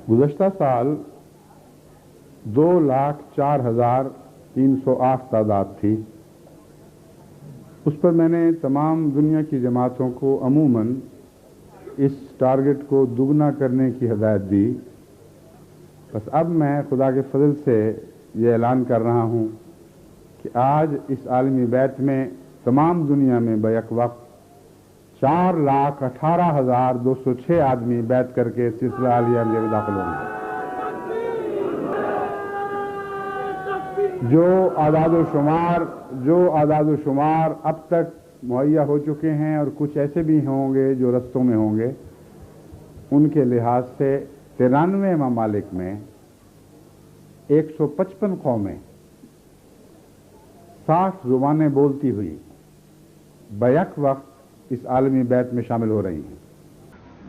گزشتہ سال 2,04,308 تعداد تھی. اس پر میں نے تمام دنیا کی جماعتوں کو عموماً اس ٹارگٹ کو دگنا کرنے کی ہدایت دی. بس اب میں خدا کے فضل سے یہ اعلان کر رہا ہوں کہ آج اس عالمی بیعت میں تمام دنیا میں بیک وقت 4,18,206 آدمی بیعت کر کے سلسلہ عالیہ میں داخل ہوں گے. جو اعداد و شمار اب تک مہیا ہو چکے ہیں اور کچھ ایسے بھی ہوں گے جو رستوں میں ہوں گے، ان کے لحاظ سے 93 ممالک میں 155 قومیں 60 زبانیں بولتی ہوئی بیک وقت اس عالمی بیعت میں شامل ہو رہی ہیں.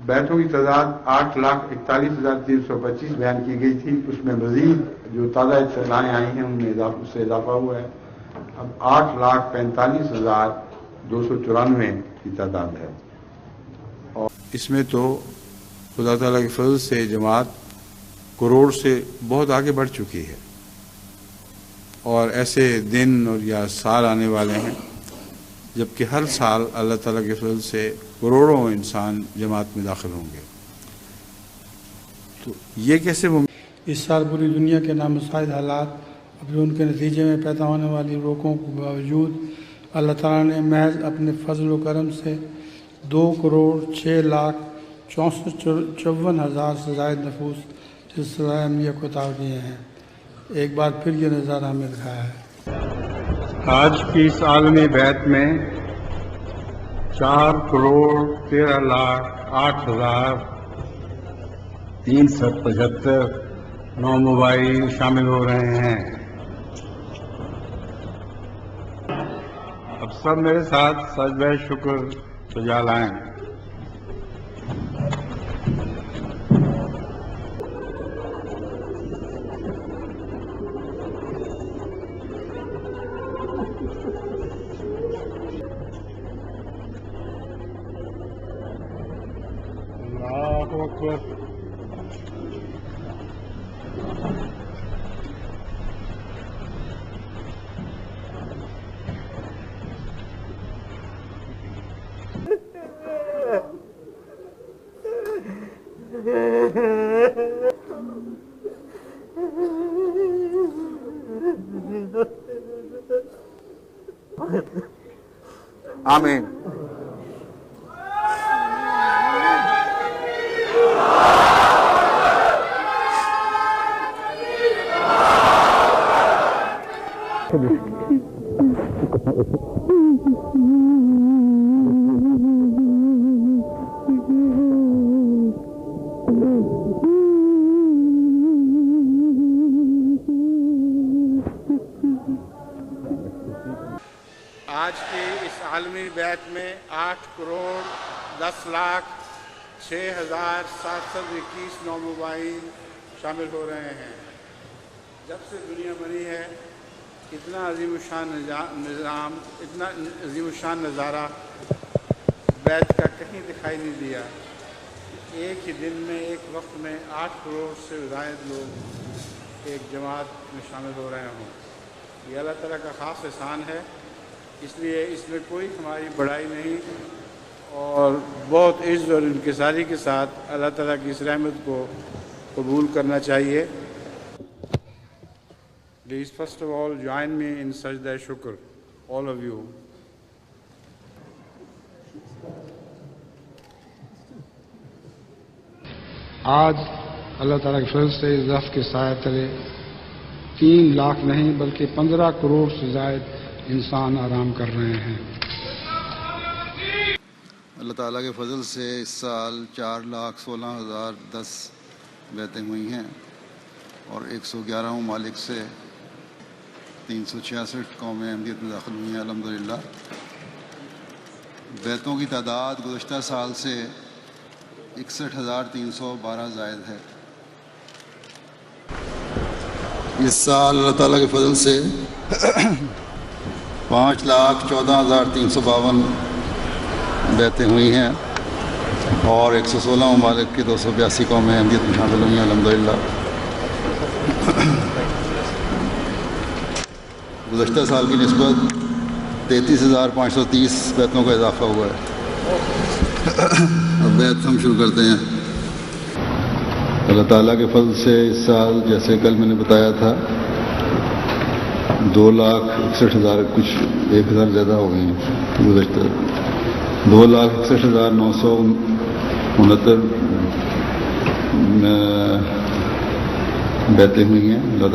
بیعتوں کی تعداد 8,41,325 بیان کی گئی تھی. اس میں مزید جو تازہ اطلاعیں آئی ہیں ان میں اس سے اضافہ ہوا ہے. اب 8,45,294 کی تعداد ہے. اور اس میں تو خدا تعالیٰ کے فضل سے جماعت کروڑ سے بہت آگے بڑھ چکی ہے، اور ایسے دن اور یا سال آنے والے ہیں جبکہ ہر سال اللہ تعالیٰ کے فضل سے کروڑوں انسان جماعت میں داخل ہوں گے. تو یہ کیسے اس سال پوری دنیا کے نامساعد حالات اور پھر ان کے نتیجے میں پیدا ہونے والی روکوں کے باوجود اللہ تعالیٰ نے محض اپنے فضل و کرم سے 2,06,64,54,000 سے زائد نفوس سلسلہ احمدیہ کو عطا دیے ہیں. ایک بار پھر یہ نظارہ ہمیں دکھایا ہے. آج کی اس عالمی بیعت میں 4,13,08,375 نو موبائل شامل ہو رہے ہیں. اب سب میرے ساتھ سجدہ شکر سجا لائیں. اللہ اکبر. آمین. آج کی اس عالمی بیعت میں 8,10,06,721 نو موبائل شامل ہو رہے ہیں. جب سے دنیا بنی ہے اتنا عظیم الشان نظام، اتنا عظیم الشان نظارہ بیعت کا کہیں دکھائی نہیں دیا. ایک ہی دن میں ایک وقت میں 8 کروڑ سے زائد لوگ ایک جماعت میں شامل ہو رہے ہوں. یہ اللہ تعالیٰ کا خاص احسان ہے. اس لیے اس میں کوئی ہماری بڑائی نہیں، اور بہت عزت اور انکساری کے ساتھ اللہ تعالیٰ کی اس رحمت کو قبول کرنا چاہیے. Please first of all join me in sajda shukr, all of you. آج اللہ تعالیٰ کے فضل سے اس ظرف کے سائے تلے 3 لاکھ نہیں بلکہ 15 کروڑ سے زائد انسان آرام کر رہے ہیں. اللہ تعالیٰ کے فضل سے اس سال 4,16,010 بیعتیں ہوئی ہیں، اور 111 ممالک سے 366 قومیں احمدیت میں داخل ہوئی ہیں. الحمدللہ بیعتوں کی تعداد گزشتہ سال سے 61,312 زائد ہے. اس سال اللہ تعالیٰ کے فضل سے 5,14,352 بیعتیں ہوئی ہیں، اور 116 ممالک کی 282 قومیں احمدیت میں شامل ہوئی ہیں الحمدللہ۔ گزشتہ سال کی نسبت 33,530 بیتوں کا اضافہ ہوا ہے۔ اب بیت ہم شروع کرتے ہیں۔ اللہ تعالیٰ کے فضل سے اس سال جیسے کل میں نے بتایا تھا 2,61,000 کچھ 1,000 زیادہ ہو گئی ہیں، گزشتہ 2,61,969 بیتیں ہوئی ہیں۔ اللہ تعالیٰ